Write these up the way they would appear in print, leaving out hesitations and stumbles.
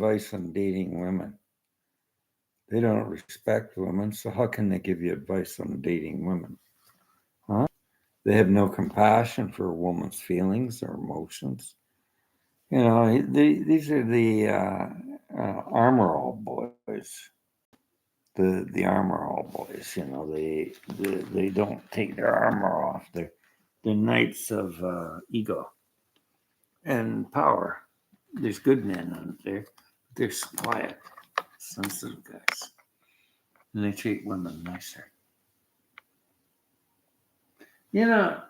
advice on dating women. They don't respect women, so how can they give you advice on dating women? Huh? They have no compassion for a woman's feelings or emotions. These are the armor all boys. The armor all boys. They don't take their armor off. They're knights of ego and power. There's good men out there. They're quiet, sensitive guys, and they treat women nicer. You know,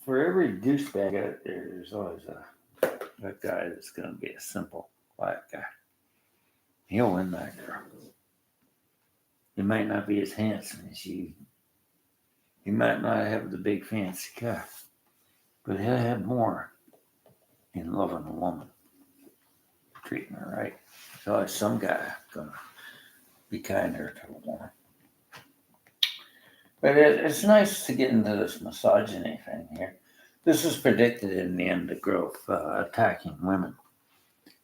for every douchebag out there, there's always a guy that's going to be a simple, quiet guy. He'll win that girl. He might not be as handsome as you. He might not have the big fancy car, but he'll have more in loving a woman, treating her right. There's always some guy going to be kinder to a woman. But it's nice to get into this misogyny thing here. This is predicted in the end of growth, attacking women.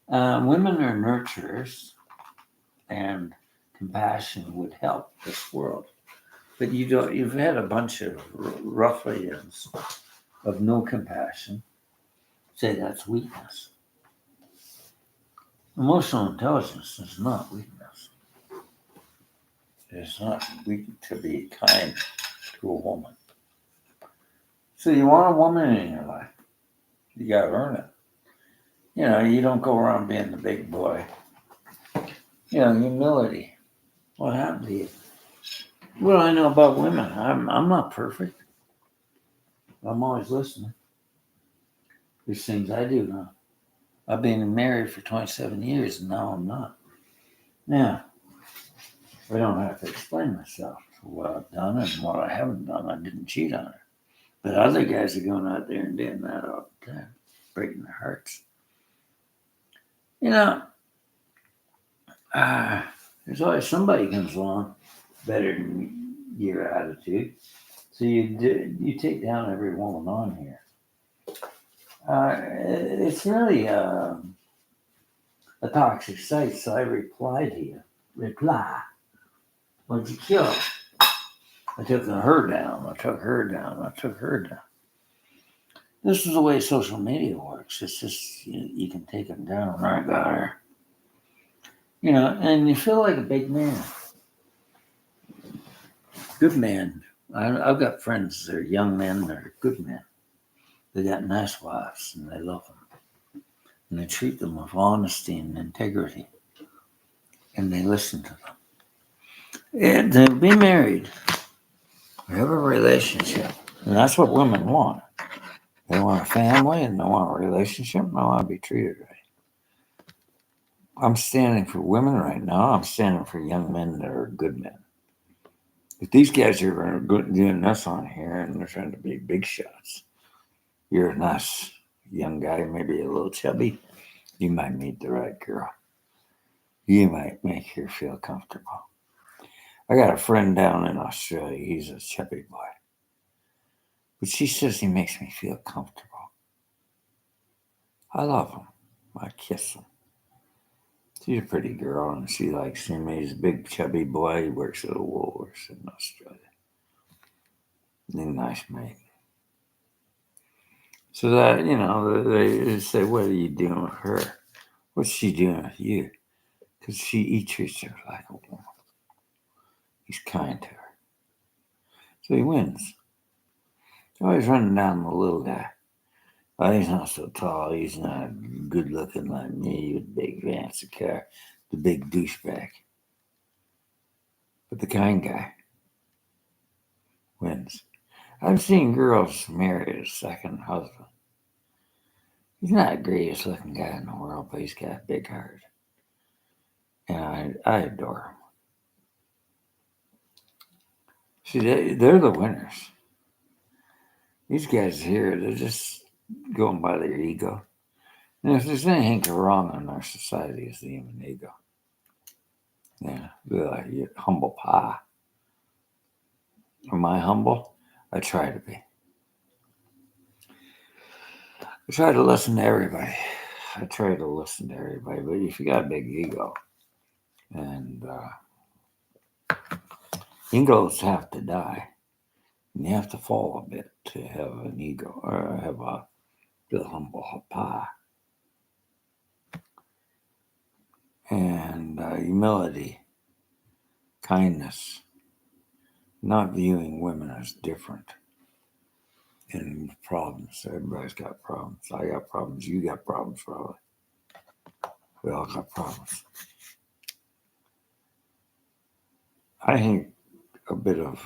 Women are nurturers, and compassion would help this world. But you've had a bunch of ruffians of no compassion say that's weakness. Emotional intelligence is not weakness. It's not weak to be kind to a woman. So you want a woman in your life. You got to earn it. You don't go around being the big boy. Humility. What happened to you? What do I know about women? I'm not perfect. I'm always listening. There's things I do now. I've been married for 27 years and now I'm not. Now, I don't have to explain myself for what I've done and what I haven't done. I didn't cheat on her. But other guys are going out there and doing that all the time, breaking their hearts. There's always somebody comes along better than your attitude. So you take down every woman on here. It's really a toxic site, so I reply to you. Reply. What'd you kill? I took her down. I took her down. I took her down. This is the way social media works. It's just you can take them down. I got her. And you feel like a big man. Good man. I've got friends that are young men that are good men. They got nice wives and they love them. And they treat them with honesty and integrity. And they listen to them. And they'll be married. Or have a relationship. And that's what women want. They want a family and they want a relationship and they want to be treated right. I'm standing for women right now. I'm standing for young men that are good men. If these guys are doing this on here and they're trying to be big shots, you're a nice young guy, maybe a little chubby, you might meet the right girl. You might make her feel comfortable. I got a friend down in Australia. He's a chubby boy. But she says he makes me feel comfortable. I love him. I kiss him. She's a pretty girl, and she likes him. He's a big, chubby boy. He works at a Woolworths in Australia. He's a nice mate. So that, they say, what are you doing with her? What's she doing with you? Because he treats her like a woman. He's kind to her. So he wins. He's always running down the little guy. Oh, he's not so tall. He's not good looking like me with big fancy car. The big douchebag. But the kind guy wins. I've seen girls marry a second husband. He's not the greatest looking guy in the world, but he's got a big heart. And I adore him. See, they're the winners. These guys here, they're just going by their ego. And if there's anything wrong in our society, it's the human ego. Yeah, you're humble pie. Am I humble? I try to be. I try to listen to everybody. I try to listen to everybody, but if you got a big ego, and egos have to die, and you have to fall a bit to have an ego or have a the humble pie. And humility, kindness, not viewing women as different and problems. Everybody's got problems. I got problems. You got problems, probably. We all got problems. I think a bit of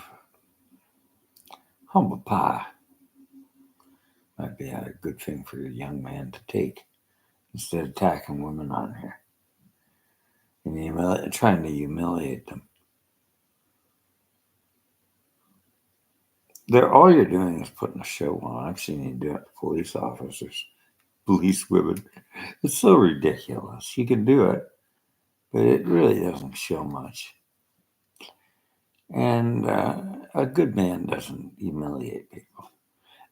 humble pie might be a good thing for a young man to take instead of attacking women on here and trying to humiliate them. All you're doing is putting a show on. I've seen you do it to police officers, police women. It's so ridiculous. You can do it, but it really doesn't show much. And a good man doesn't humiliate people.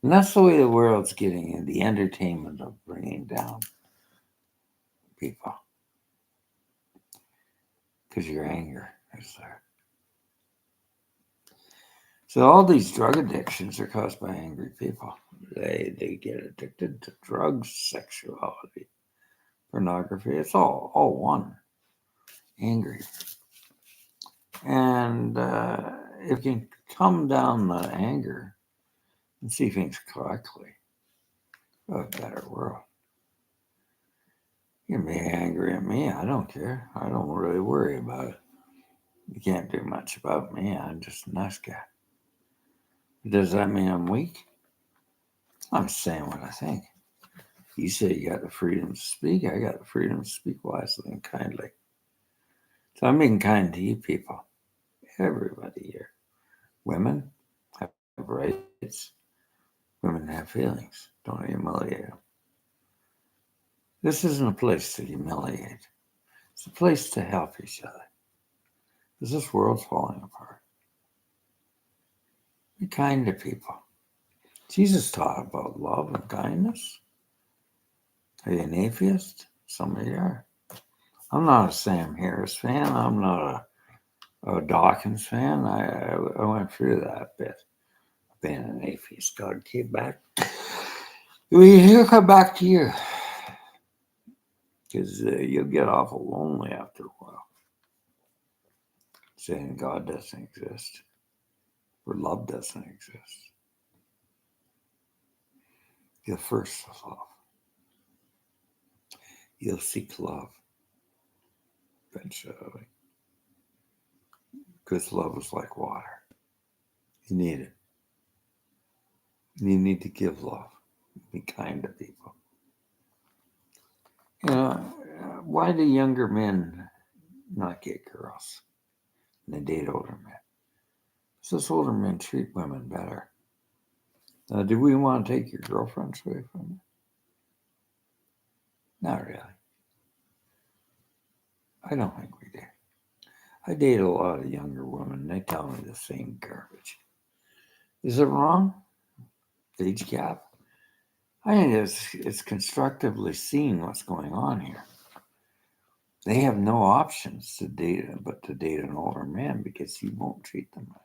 And that's the way the world's getting in the entertainment of bringing down people. Because your anger is there. So all these drug addictions are caused by angry people. They get addicted to drugs, sexuality, pornography. It's all one. Angry. And if you can calm down the anger and see things correctly, we'll have a better world. You can be angry at me. I don't care. I don't really worry about it. You can't do much about me. I'm just a nice guy. Does that mean I'm weak? I'm saying what I think. You say you got the freedom to speak. I got the freedom to speak wisely and kindly. So I'm being kind to you people. Everybody here. Women have rights. Women have feelings. Don't humiliate them. This isn't a place to humiliate. It's a place to help each other. Because this world's falling apart. Be kind to people. Jesus taught about love and kindness. Are you an atheist? Some of you are. I'm not a Sam Harris fan. I'm not a Dawkins fan. I went through that bit. Being an atheist. God came back. He'll come back to you. Because you'll get awful lonely after a while. Saying God doesn't exist. Or love doesn't exist. You'll first love. You'll seek love. Eventually. Because love is like water. You need it. You need to give love. Be kind to people. You know, why do younger men not get girls? And they date older men. Because older men treat women better. Do we want to take your girlfriends away from you? Not really. I don't think we do. I date a lot of younger women. They tell me the same garbage. Is it wrong? Age gap? I think it's constructively seeing what's going on here. They have no options to date but to date an older man because he won't treat them right.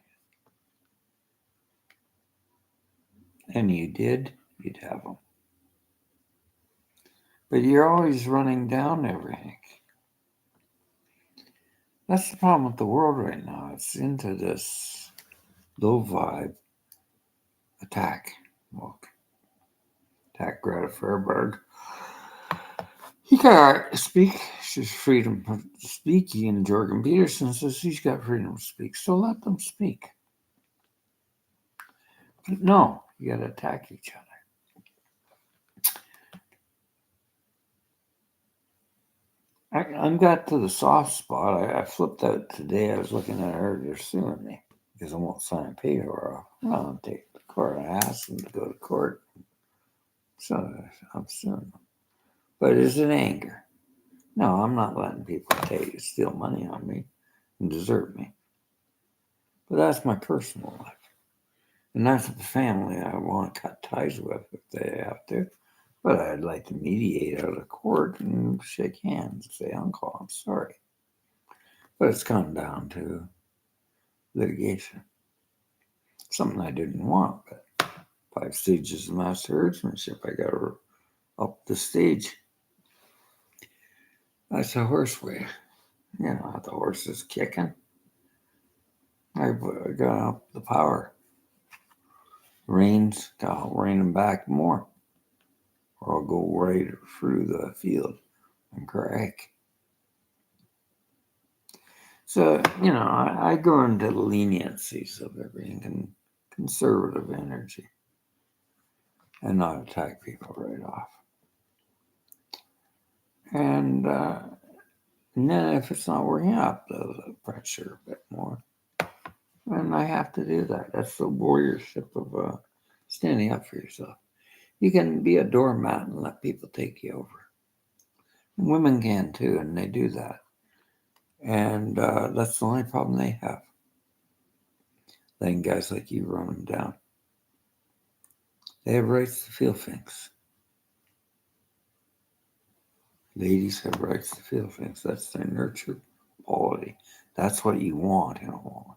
And you did, you'd have them. But you're always running down everything. That's the problem with the world right now. It's into this low vibe attack. Look, attack Greta Thunberg. He can't speak. She's freedom of speaking. And Jordan Peterson says he's got freedom to speak. So let them speak. But no, you got to attack each other. I got to the soft spot. I flipped out today. I was looking at her. They're suing me because I won't sign a paper off. I'll take it to court. I asked them to go to court. So I'm suing them. But is it anger? No, I'm not letting people steal money on me and desert me. But that's my personal life. And that's the family I want to cut ties with if they have to. But I'd like to mediate out of court and shake hands and say, Uncle, I'm sorry. But it's come down to litigation. Something I didn't want, but 5 stages of master herdsmanship, I got her up the stage. That's a horse way. The horse is kicking. I got up the power. Reins, I'll rein him back more. Or I'll go right through the field and crack. So, I go into the leniencies of everything and conservative energy and not attack people right off. And then if it's not working out, the pressure a bit more. And I have to do that. That's the warriorship of standing up for yourself. You can be a doormat and let people take you over. And women can too, and they do that. And that's the only problem they have. Letting guys like you run them down. They have rights to feel things. Ladies have rights to feel things. That's their nurture quality. That's what you want in a woman.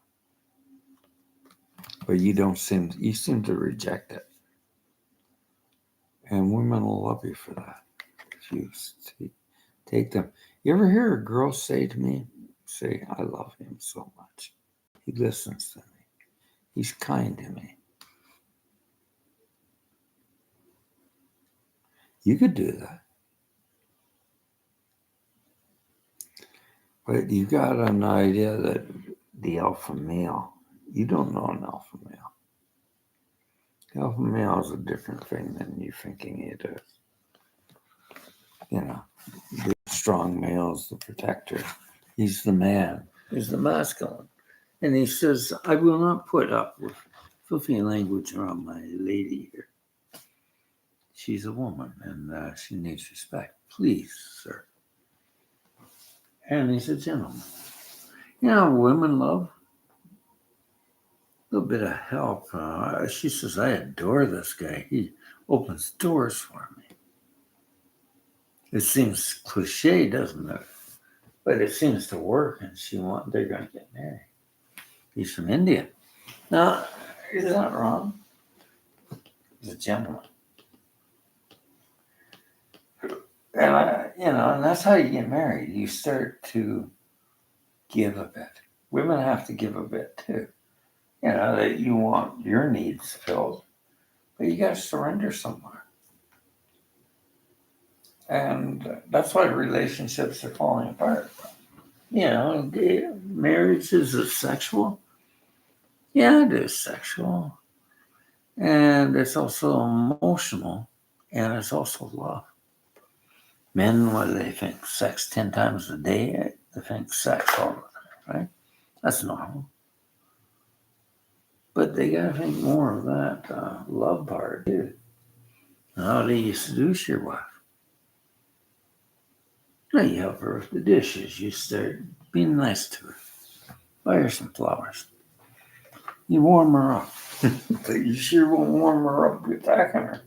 But you seem to reject it. And women will love you for that. If you take them. You ever hear a girl say, I love him so much. He listens to me. He's kind to me. You could do that. But you got an idea that the alpha male, you don't know an alpha male. The alpha male is a different thing than you thinking it is. The strong male is the protector. He's the man. He's the masculine. And he says, I will not put up with filthy language around my lady here. She's a woman and she needs respect. Please, sir. And he's a gentleman. Women love a little bit of help. She says, I adore this guy. He opens doors for me. It seems cliche, doesn't it? But it seems to work, and they're going to get married. He's from India. Now, is that wrong? He's a gentleman. And that's how you get married. You start to give a bit. Women have to give a bit too. That you want your needs filled, but you got to surrender somewhere. And that's why relationships are falling apart. Marriage, is it sexual? Yeah, it is sexual. And it's also emotional. And it's also love. Men, what do they think? Sex 10 times a day? They think sex all the time, right? That's normal. But they got to think more of that love part, too. How do you seduce your wife? Now you help her with the dishes. You start being nice to her. Buy her some flowers. You warm her up. But you sure won't warm her up with attacking her.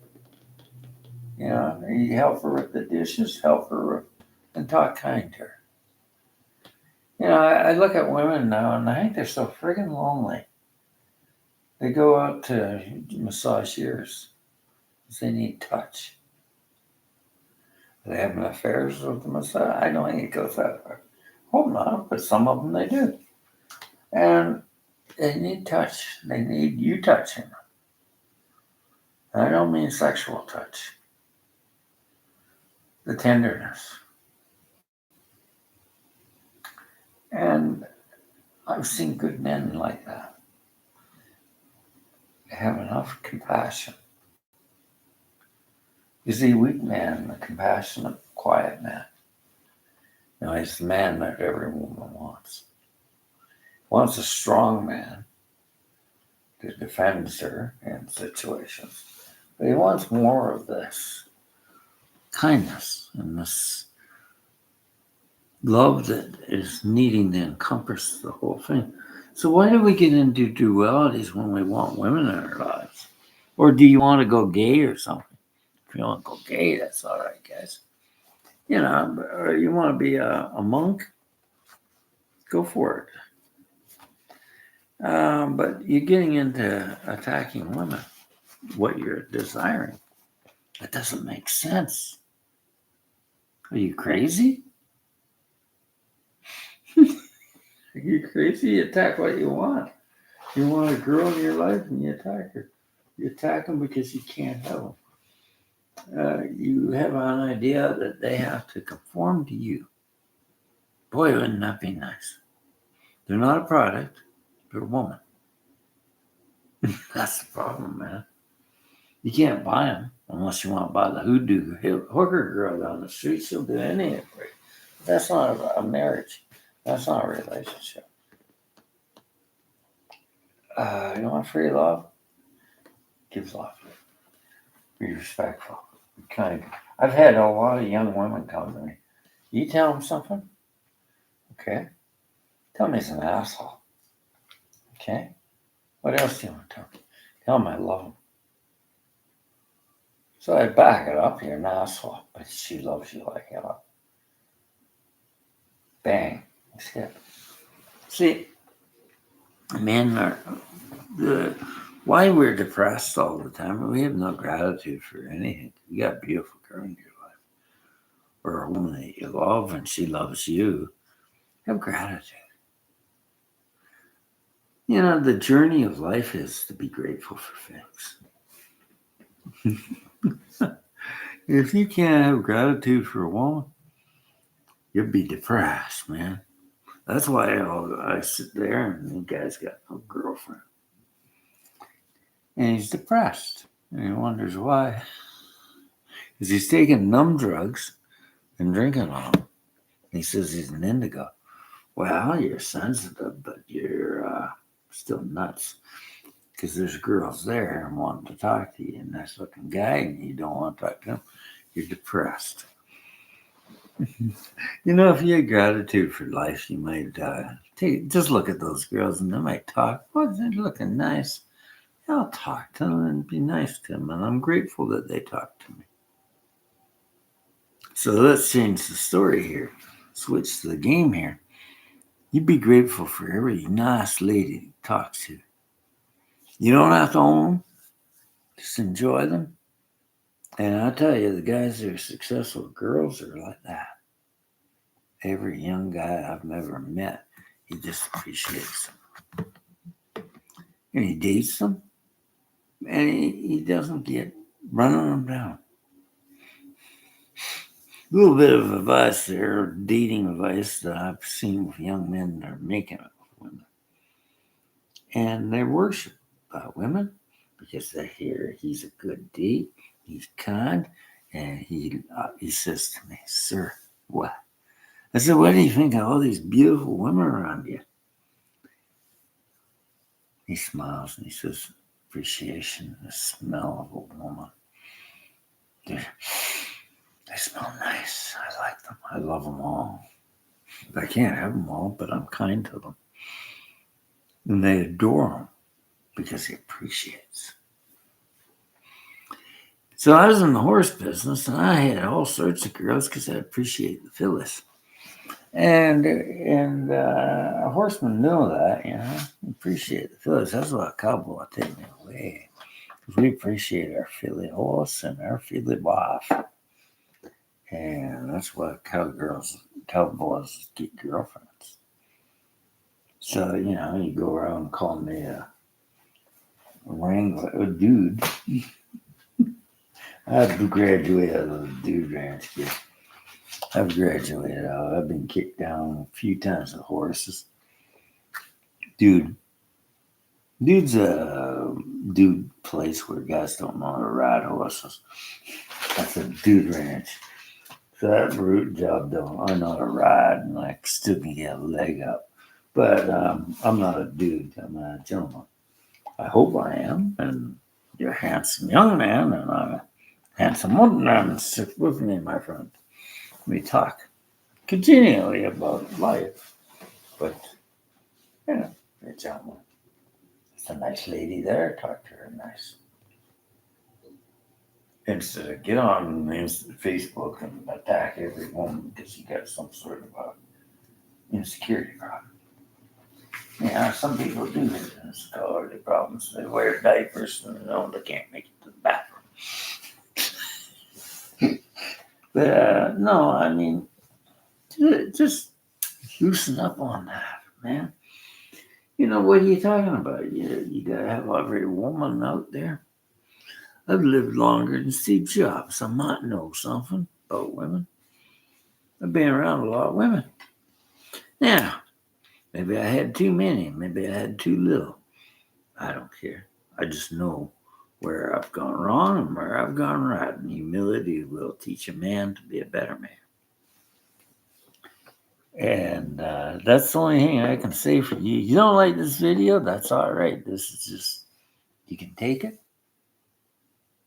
You help her with the dishes, and talk kind to her. I look at women now and I think they're so friggin' lonely. They go out to massageurs because they need touch. Are they having affairs with the massage? I don't think it goes that far. Hope not, but some of them they do. And they need touch. They need you touching them. I don't mean sexual touch. The tenderness. And I've seen good men like that. They have enough compassion. You see, weak man, the compassionate, quiet man. He's the man that every woman wants. Wants a strong man that defends her in situations. But he wants more of this kindness and this love that is needing to encompass the whole thing. So why do we get into dualities when we want women in our lives? Or do you want to go gay or something? If you want to go gay, that's all right, guys. Or you want to be a monk, go for it. But you're getting into attacking women, what you're desiring. That doesn't make sense. Are you crazy? Are you crazy? You attack what you want. You want a girl in your life and you attack her. You attack them because you can't have them. You have an idea that they have to conform to you. Boy, wouldn't that be nice? They're not a product, they're a woman. That's the problem, man. You can't buy them unless you want to buy the hoodoo hooker girl down the street. She'll do anything for you. That's not a marriage. That's not a relationship. You want free love? Give love. Be respectful. Be kind. I've had a lot of young women come to me. You tell them something? Okay. Tell me he's an asshole. Okay. What else do you want to tell me? Tell him I love him. So I back it up. You're an asshole, but she loves you like hell. Bang. That's it. See, men are why we're depressed all the time. We have no gratitude for anything. You got a beautiful girl in your life, or a woman that you love, and she loves you. Have gratitude. The journey of life is to be grateful for things. If you can't have gratitude for a woman, you'll be depressed, man. That's why I sit there and the guy's got no girlfriend. And he's depressed. And he wonders why. Because he's taking numb drugs and drinking on them. He says he's an indigo. Well, you're sensitive, but you're still nuts. Because there's girls there and wanting to talk to you, and nice looking guy, and you don't want to talk to him. You're depressed. If you had gratitude for life, you might just look at those girls and they might talk. Oh, they're looking nice. I'll talk to them and be nice to them, and I'm grateful that they talk to me. So let's change the story here. Switch the game here. You be grateful for every nice lady you talk to. You don't have to own them. Just enjoy them. And I tell you, the guys that are successful girls are like that. Every young guy I've ever met, he just appreciates them. And he dates them. And he doesn't get running them down. A little bit of advice there, dating advice that I've seen with young men that are making it with women. And they worship women because they hear he's a good date, he's kind, and he says to me, "Sir, what?" I said, "What do you think of all these beautiful women around you?" He smiles and he says, "Appreciation, the smell of a woman. They smell nice. I like them. I love them all. I can't have them all, but I'm kind to them." And they adore him because he appreciates. So I was in the horse business, and I had all sorts of girls because I appreciate the fillies. And a horseman knew that, appreciate the fillies. That's why a cowboy take me away. Because we appreciate our filly horse and our filly wife. And that's why cowboys get girlfriends. So, you go around calling me a wrangler, a dude. I've graduated out of the dude ranch, kid. I've graduated out. I've been kicked down a few times with horses. Dude's a dude place where guys don't know how to ride horses. That's a dude ranch. So that root job don't. I know how to ride and I still can get a leg up. But I'm not a dude. I'm a gentleman. I hope I am. And you're a handsome young man, and I'm a handsome woman. And sit with me, my friend. We talk continually about life. But, you're a gentleman. There's a nice lady there. Talk to her nice. instead of get on Facebook and attack every woman because you got some sort of insecurity problem. Yeah, some people do have insecurity problems. They wear diapers and they can't make it to the bathroom. But no, I mean, just loosen up on that, man. What are you talking about? You gotta have every woman out there. I've lived longer than Steve Jobs. I might know something about women. I've been around a lot of women. Now, maybe I had too many. Maybe I had too little. I don't care. I just know where I've gone wrong and where I've gone right. And humility will teach a man to be a better man. And that's the only thing I can say for you. You don't like this video? That's all right. This is just, you can take it.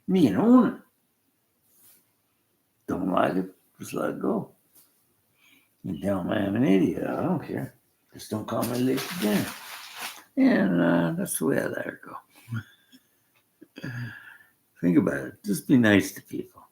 You can own it. Don't like it? Just let it go. You tell me I'm an idiot. I don't care. Just don't call me late for dinner. And that's the way I let her go. Think about it. Just be nice to people.